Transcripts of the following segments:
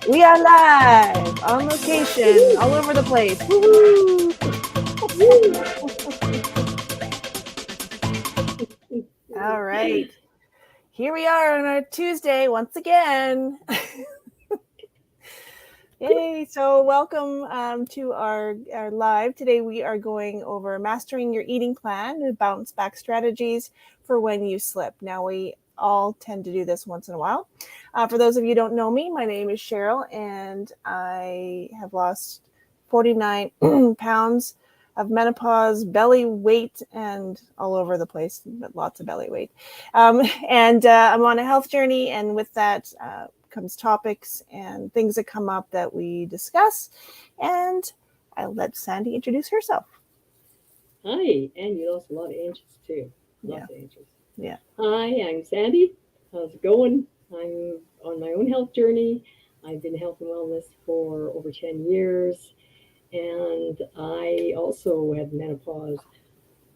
We are live on location, all over the place. Woo-hoo! All right. Here we are on our Tuesday once again. Yay. So welcome to our live. Today we are going over mastering your eating plan and bounce back strategies for when you slip. Now we all tend to do this once in a while. For those of you who don't know me, my name is Cheryl and I have lost 49 pounds of menopause, belly weight, and all over the place, but lots of belly weight. And I'm on a health journey, and with that comes topics and things that come up that we discuss. And I'll let Sandy introduce herself. Hi, and you lost a lot of inches too. Lots of inches. Yeah. Hi, I'm Sandy. How's it going? I'm on my own health journey. I've been health and wellness for over 10 years. And I also had menopause,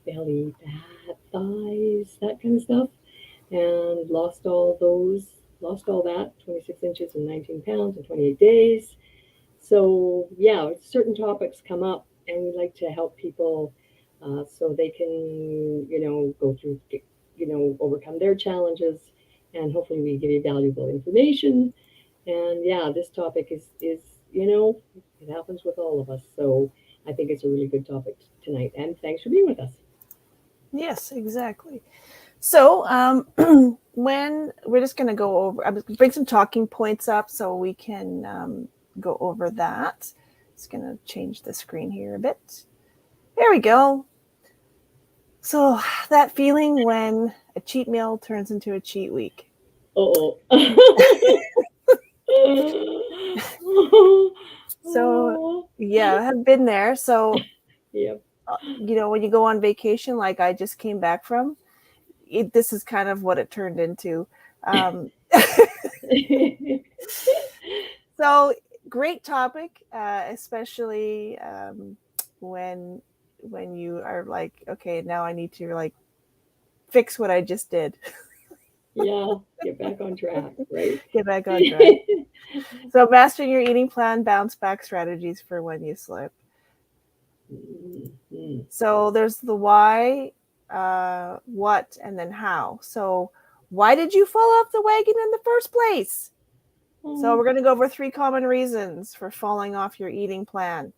belly fat, thighs, that kind of stuff. And lost all that, 26 inches and 19 pounds in 28 days. So, yeah, certain topics come up, and we like to help people so they can, go through, overcome their challenges, and hopefully we give you valuable information. And yeah, this topic is it happens with all of us. So I think it's a really good topic tonight. And thanks for being with us. Yes, exactly. So when we're just going to go over, I'm going to bring some talking points up so we can go over that. Just going to change the screen here a bit. There we go. So that feeling when a cheat meal turns into a cheat week. Uh-oh. So yeah, I have been there. So Yep. when you go on vacation, like I just came back from, this is kind of what it turned into. So great topic, especially when you are like, okay, now I need to like fix what I just did. Yeah, get back on track, right? Get back on track. So mastering your eating plan, bounce back strategies for when you slip. Mm-hmm. So there's the why, what, and then how. So why did you fall off the wagon in the first place? So we're going to go over 3 common reasons for falling off your eating plan.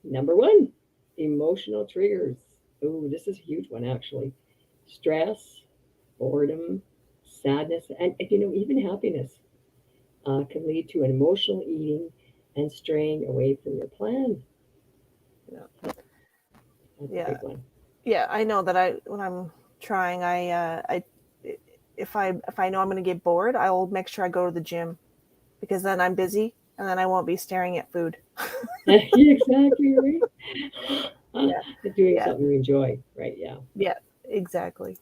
Number 1, emotional triggers. Oh, this is a huge one, actually. Stress, boredom, sadness, and even happiness can lead to an emotional eating and straying away from your plan. Yeah. That's a Yeah. big one. Yeah, I know that when I'm trying, I if I know I'm going to get bored, I'll make sure I go to the gym because then I'm busy and then I won't be staring at food. Exactly right. Yeah. Doing Yeah. something you enjoy, right? Yeah. Yeah, exactly.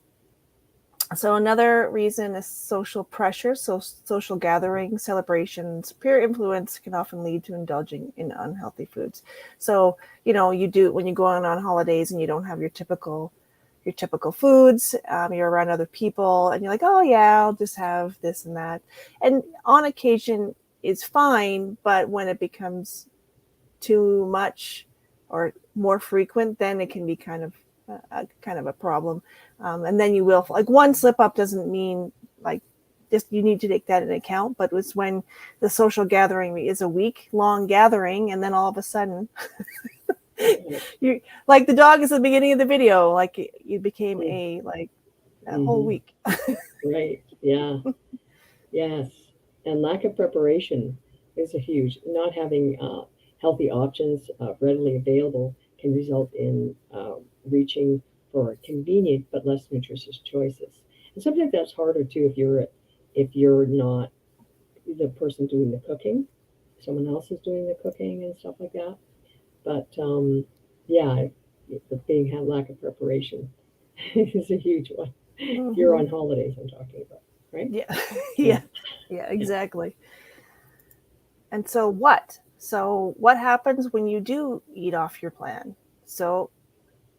So another reason is social pressure. So social gatherings, celebrations, peer influence can often lead to indulging in unhealthy foods. So, you do when you go on holidays and you don't have your typical foods, you're around other people and you're like, oh yeah, I'll just have this and that. And on occasion it's fine, but when it becomes too much or more frequent, then it can be kind of a problem. And then you will, like, one slip up doesn't mean like just you need to take that into account, but it's when the social gathering is a week long gathering and then all of a sudden you like the dog is the beginning of the video, like you became a whole Mm-hmm. week. Right. Yeah. Yes. And lack of preparation is a huge. Not having healthy options readily available can result in reaching for convenient but less nutritious choices. And sometimes that's harder too if you're not the person doing the cooking. Someone else is doing the cooking and stuff like that. But yeah, the being had lack of preparation is a huge one. If you're Mm-hmm. on holidays, I'm talking about, right? Yeah. Yeah. Yeah. Yeah, exactly. And so what happens when you do eat off your plan? So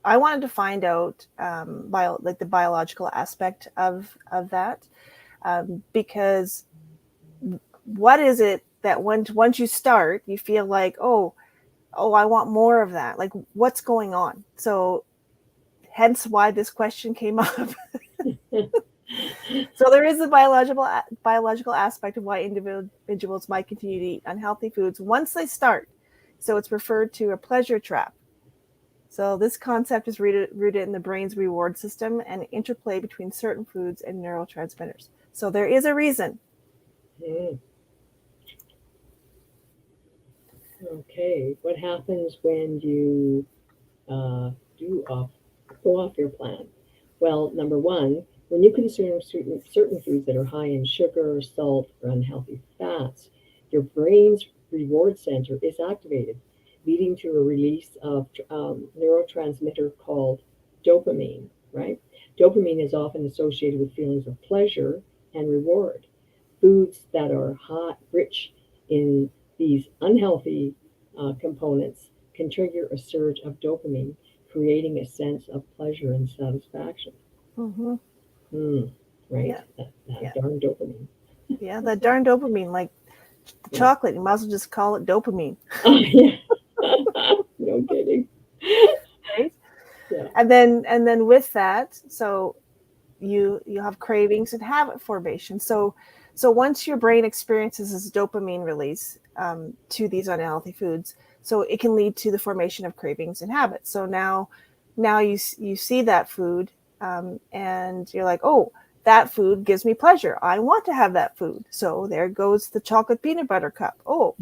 I wanted to find out the biological aspect of that, because what is it that once you start, you feel like, oh, I want more of that. Like, what's going on? So hence why this question came up. So there is a biological aspect of why individuals might continue to eat unhealthy foods once they start. So it's referred to a pleasure trap. So this concept is rooted in the brain's reward system and interplay between certain foods and neurotransmitters. So there is a reason. Mm. Okay, what happens when you go off your plan? Well, number one, when you consume certain foods that are high in sugar, salt, or unhealthy fats, your brain's reward center is activated, leading to a release of neurotransmitter called dopamine, right? Dopamine is often associated with feelings of pleasure and reward. Foods that are hot, rich in these unhealthy components can trigger a surge of dopamine, creating a sense of pleasure and satisfaction. Mm-hmm. Mm, right? Yeah, That yeah, darn dopamine. yeah. That darn dopamine, like the Yeah. chocolate, you might as well just call it dopamine, Oh, yeah. No kidding. right? Yeah. And then with that, so you have cravings and habit formation. So once your brain experiences this dopamine release to these unhealthy foods, so it can lead to the formation of cravings and habits. So now you see that food, and you're like, oh, that food gives me pleasure. I want to have that food. So there goes the chocolate peanut butter cup. Oh,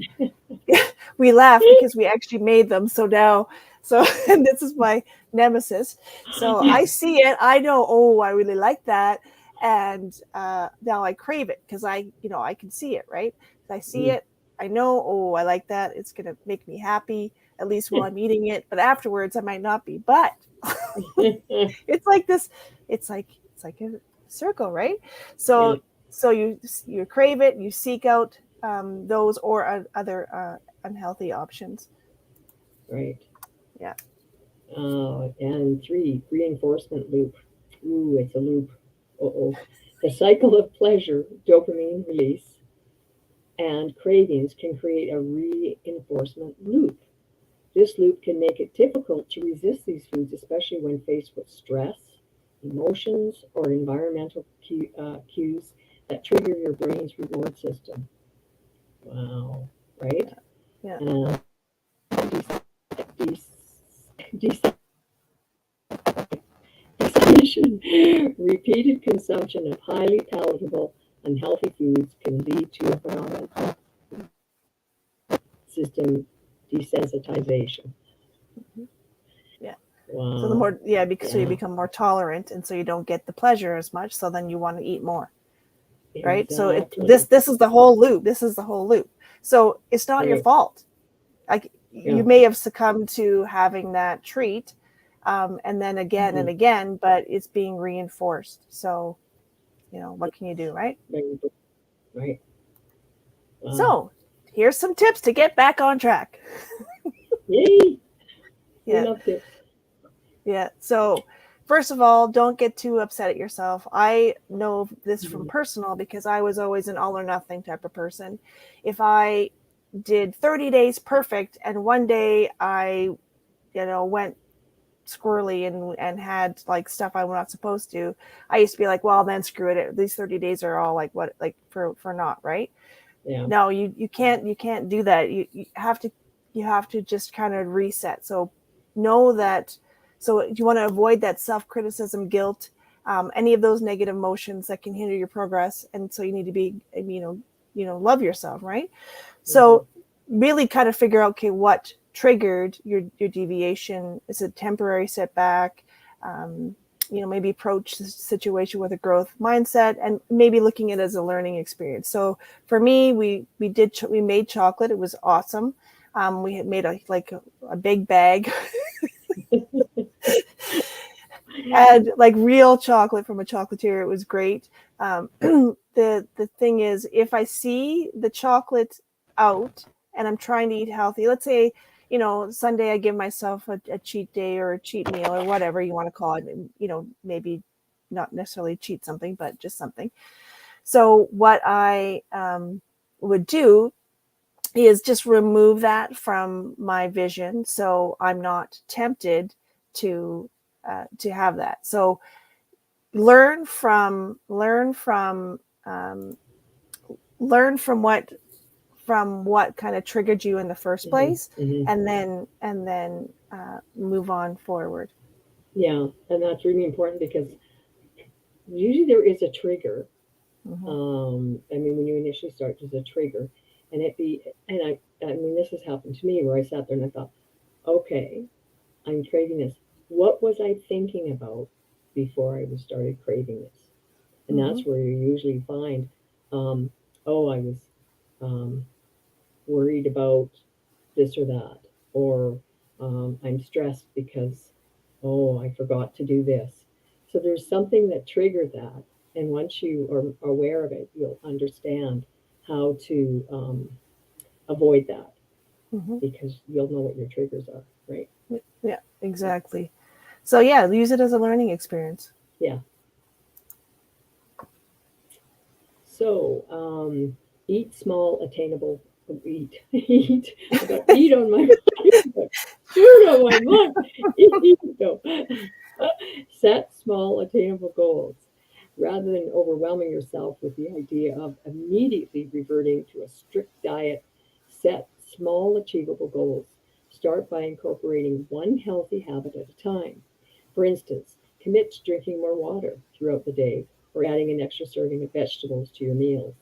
we laugh because we actually made them. So now, so and this is my nemesis. So I see it. I know. Oh, I really like that, and now I crave it because I can see it. Right? I see Mm. it. I know. Oh, I like that. It's gonna make me happy at least while I'm eating it. But afterwards, I might not be. But it's like this. It's like a circle, right? Yeah. So you crave it. You seek out those or other unhealthy options. Right. Yeah. And three, reinforcement loop. Ooh, it's a loop. Uh-oh. The cycle of pleasure, dopamine release, and cravings can create a reinforcement loop. This loop can make it difficult to resist these foods, especially when faced with stress, emotions, or environmental cues that trigger your brain's reward system. Wow, right? Yeah. Uh, des- repeated consumption of highly palatable, unhealthy foods can lead to a phenomenon called system desensitization. Yeah. So the Wow. more, yeah, because so you Yeah, become more tolerant, and so you don't get the pleasure as much. So then you want to eat more, right? So exactly. this is the whole loop. This is the whole loop. So it's not your Right. fault. Like Yeah. you may have succumbed to having that treat, and then again and Mhm. again, but it's being reinforced. So what can you do, right? Right. Right. Wow. So here's some tips to get back on track. Yay. We Yeah. love tips. Yeah. So, first of all, don't get too upset at yourself. I know this from Mhm. personal because I was always an all or nothing type of person. If I did 30 days perfect and one day I, went squirrely and had like stuff I'm not supposed to, I used to be like, well, then screw it. These 30 days are all like what, like for naught, right? Yeah. No, you can't do that. You have to just kind of reset. So know that. So you want to avoid that self-criticism, guilt, any of those negative emotions that can hinder your progress, and so you need to be, love yourself, right? Mhm. So really kind of figure out, okay, what triggered your deviation. Is it a temporary setback? um, maybe approach the situation with a growth mindset, and maybe looking at it as a learning experience. So for me, we made chocolate. It was awesome. We had made a big bag and like real chocolate from a chocolatier. It was great. The thing is, if I see the chocolate out and I'm trying to eat healthy, let's say, Sunday I give myself a cheat day or a cheat meal or whatever you want to call it, and, maybe not necessarily cheat something, but just something. So what I would do is just remove that from my vision, so I'm not tempted to have that. So learn from what kind of triggered you in the first place, and then move on forward. Yeah, and that's really important because usually there is a trigger. I mean, when you initially start, there's a trigger, and I mean, this has happened to me where I sat there and I thought, okay, I'm craving this. What was I thinking about before I was started craving this? And that's where you usually find, um, oh, I was um, worried about this or that, or I'm stressed because, oh, I forgot to do this. So there's something that triggered that. And once you are aware of it, you'll understand how to avoid that because you'll know what your triggers are, right? Yeah, exactly. So yeah, use it as a learning experience. Yeah. So eat small, attainable. Eat. I got eat on my mind. But food on my mind. Eat. No. Set small, attainable goals. Rather than overwhelming yourself with the idea of immediately reverting to a strict diet, set small, achievable goals. Start by incorporating one healthy habit at a time. For instance, commit to drinking more water throughout the day or adding an extra serving of vegetables to your meals.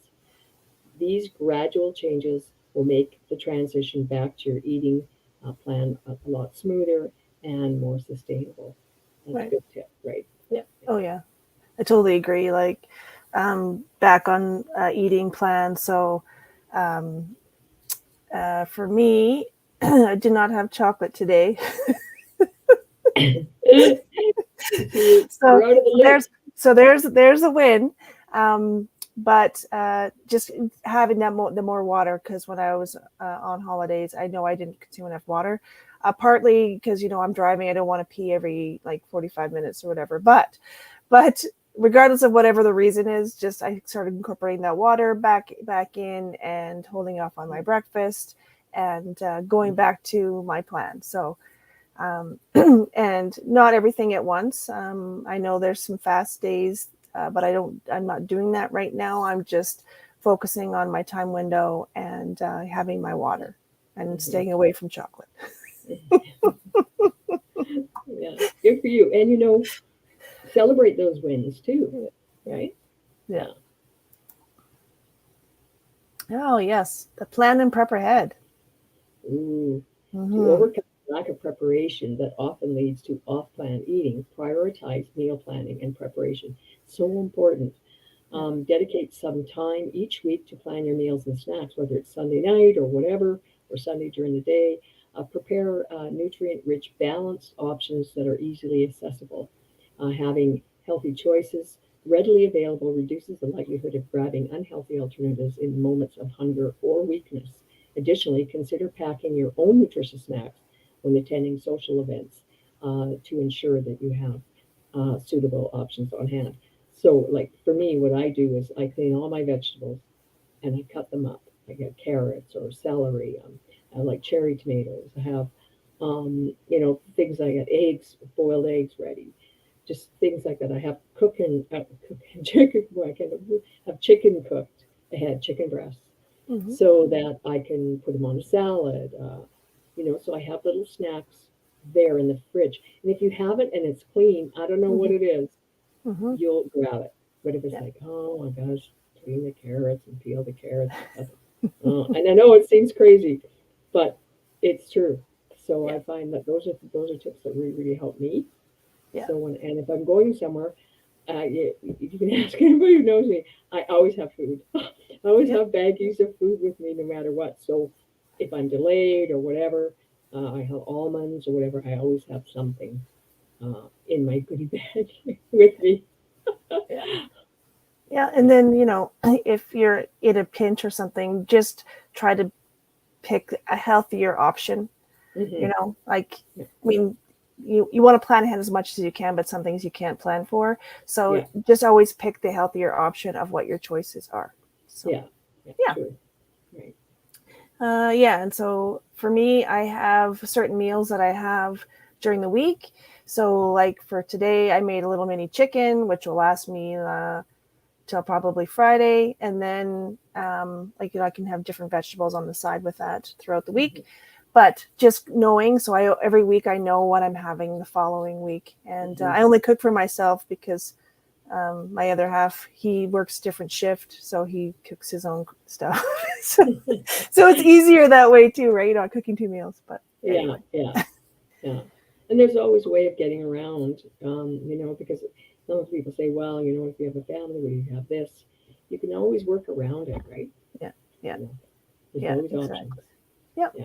These gradual changes will make the transition back to your eating plan a lot smoother and more sustainable. That's a Right. good tip, right? Yeah. Oh yeah. I totally agree. Like back on eating plans. So for me, I did not have chocolate today. So You're out of the loop. there's a win. But just having the more water, because when I was on holidays, I know I didn't consume enough water. Partly because I'm driving, I don't want to pee every like 45 minutes or whatever. But regardless of whatever the reason is, just I started incorporating that water back in and holding off on my breakfast and going back to my plan. So and not everything at once. I know there's some fast days, but I'm not doing that right now. I'm just focusing on my time window and having my water and staying away from chocolate. Yeah, good for you. And celebrate those wins too, right? Yeah. Yeah. Oh yes, the plan and prep ahead. Ooh. To Mm-hmm. overcome lack of preparation that often leads to off-plan eating, prioritize meal planning and preparation. So important. Dedicate some time each week to plan your meals and snacks, whether it's Sunday night or whatever, or Sunday during the day. Prepare nutrient rich, balanced options that are easily accessible. Having healthy choices readily available reduces the likelihood of grabbing unhealthy alternatives in moments of hunger or weakness. Additionally, consider packing your own nutritious snacks when attending social events to ensure that you have suitable options on hand. So, like for me, what I do is I clean all my vegetables and I cut them up. I get carrots or celery. I like cherry tomatoes. I have, things. I got eggs, boiled eggs ready. Just things like that. I have cooking chicken. Well, I can have chicken cooked. I had chicken breasts Mm-hmm. so that I can put them on a salad. So I have little snacks there in the fridge. And if you have it and it's clean, I don't know what Mm-hmm. it is, Mm-hmm. you'll grab it. But if it's Yeah. like, oh, I gotta clean the carrots and peel the carrots, and I know it seems crazy, but it's true. So Yeah. I find that those are tips that really really help me. Yeah. So if I'm going somewhere, you can ask anybody who knows me. I always have food. I always Yep. have baggies of food with me, no matter what. So if I'm delayed or whatever, I have almonds or whatever. I always have something in my goodie bag with me. Yeah. Yeah. And then if you're in a pinch or something, just try to pick a healthier option. Hmm. Like, I mean, you want to plan ahead as much as you can, but some things you can't plan for. So Yeah, just always pick the healthier option of what your choices are. So yeah, yeah, yeah. true. Right. Yeah, and so for me, I have certain meals that I have during the week. So, like for today, I made a little mini chicken, which will last me till probably Friday, and then like I can have different vegetables on the side with that throughout the week. But just knowing, so I every week I know what I'm having the following week, and I only cook for myself because my other half, he works different shift, so he cooks his own stuff. so, so it's easier that way too, right? Not cooking two meals, but Yeah, anyway. yeah, yeah. And there's always a way of getting around, because some people say, well, if you have a family where you have this, you can always work around it, right? Yeah, yeah, You know, there's yeah, always options. exactly. Yep. Yeah.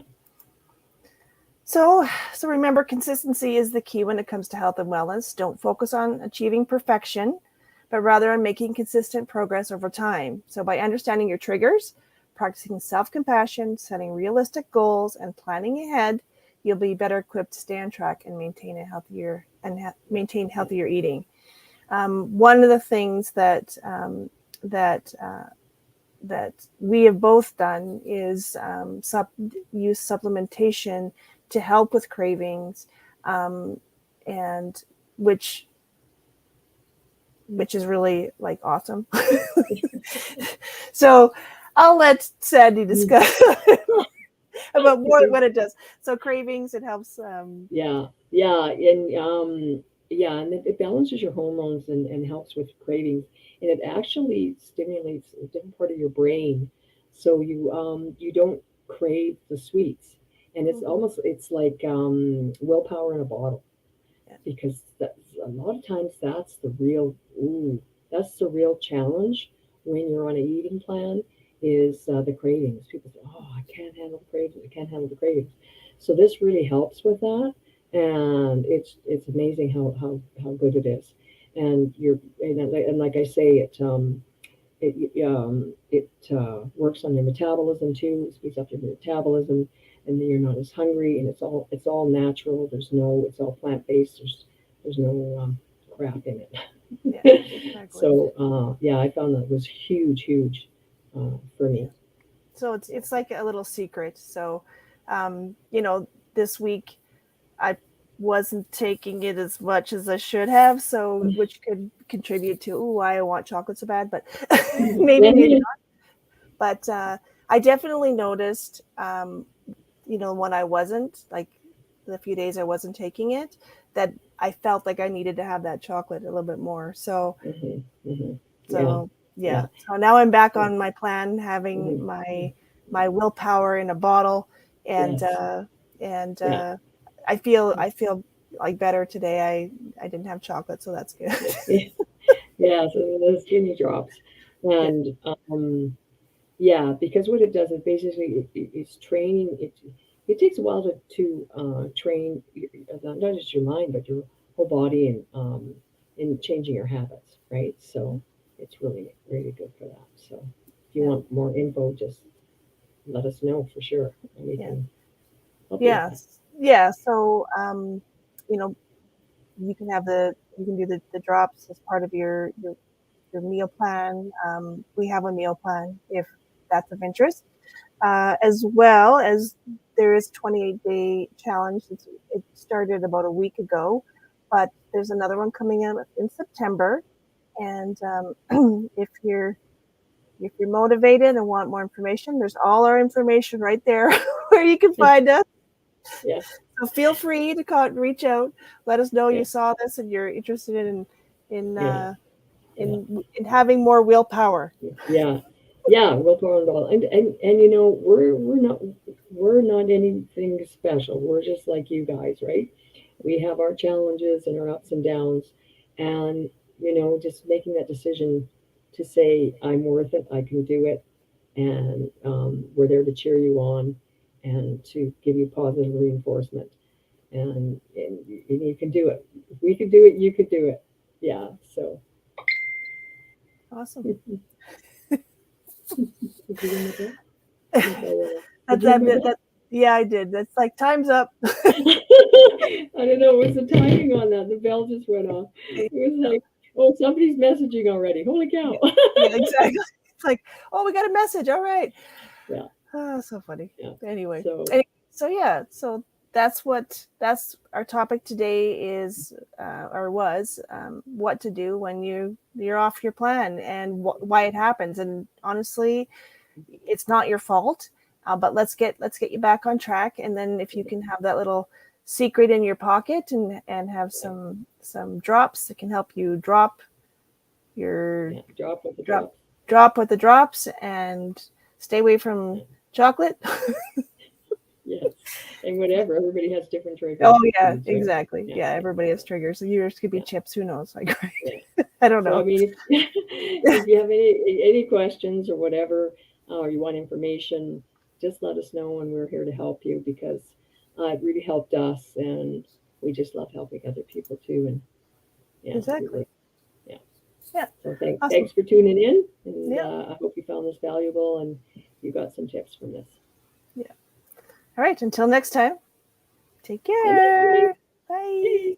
So remember, consistency is the key when it comes to health and wellness. Don't focus on achieving perfection, but rather on making consistent progress over time. So by understanding your triggers, practicing self-compassion, setting realistic goals, and planning ahead, you'll be better equipped to stay on track and maintain a healthier and maintain healthier eating. One of the things that that we have both done is use supplementation to help with cravings, um, and which which is really like awesome. So I'll let Sandy discuss about more what it does. So cravings, it helps. Yeah, yeah, and it balances your hormones and helps with cravings, and it actually stimulates a different part of your brain, so you don't crave the sweets, and it's like willpower in a bottle, Yeah. because a lot of times that's the real challenge when you're on an eating plan is the cravings. People say, oh, I can't handle the cravings, I can't handle the cravings. So this really helps with that, and it's amazing how good it is. And like I say, it works on your metabolism too. It speeds up your metabolism, and then you're not as hungry. And it's all natural. It's all plant based. There's no crap in Yeah, it. exactly. So yeah, I found that was huge for me. So it's like a little secret. So, this week I wasn't taking it as much as I should have, so which could contribute to why I want chocolate so bad, but maybe not. But I definitely noticed, when I wasn't like the few days I wasn't taking it, that I felt like I needed to have that chocolate a little bit more. So Hmm. Hmm. Yeah, so yeah, yeah. So now I'm back yeah. on my plan, having Hmm. my willpower in a bottle, and Yes, yeah. I feel like better today. I didn't have chocolate, so that's good. Yeah, so those skinny drops. Yeah. And yeah, because what it does is basically it's training. It takes a while to train not just your mind but your whole body, and in changing your habits, right? So it's really good for that. So if you Yeah. want more info, just let us know for sure, and we Yeah. can help you with that. Yes. Yeah. So you know, you can do the drops as part of your meal plan. We have a meal plan if that's of interest, as well as there is 28-day challenge. It started about a week ago, but there's another one coming out in September. And if you're motivated and want more information, there's all our information right there where you can find us. Yeah, So feel free to reach out. Let us know yeah, you saw this and you're interested in yeah, uh, yeah. in having more willpower. Yeah, yeah, willpower and all, and we're not anything special. We're just like you guys, right? We have our challenges and our ups and downs, and just making that decision to say I'm worth it, I can do it, and we're there to cheer you on and to give you positive reinforcement, and you can do it. If we could do it, you could do it. Yeah. So, Awesome. did you ring my bell? My bell went off. Did That's you ring that, my that, bell? that. Yeah, I did. That's like time's up. I don't know. What's the timing on that? The bell just went off. It was like, oh, somebody's messaging already. Holy Yeah, cow. yeah, exactly. It's like, oh, we got a message. All right. Yeah. Oh, so funny. Yeah. Anyway, So so yeah, so that's our topic today is or was what to do when you're off your plan and why it happens. And honestly, it's not your fault, but let's get you back on track. And then if you can have that little secret in your pocket and have some drops that can help you drop your yeah, drop with the drop drops. drop with the drops and stay away from chocolate. Yes. And whatever. Everybody has different triggers Oh with yeah, foods, right? exactly. Yeah. Yeah, everybody has triggers. So yours could be Yeah. chips. Who knows? Like, Yeah. I don't So I know. mean, if, if you have any questions or whatever, or you want information, just let us know, and we're here to help you because it really helped us, and we just love helping other people too. And yeah, we Exactly. would, yeah. Yeah. So Awesome. thanks for tuning in, and Yeah. I hope you found this valuable and you got some tips from this. Yeah. All right. Until next time. Take Bye. care. Bye.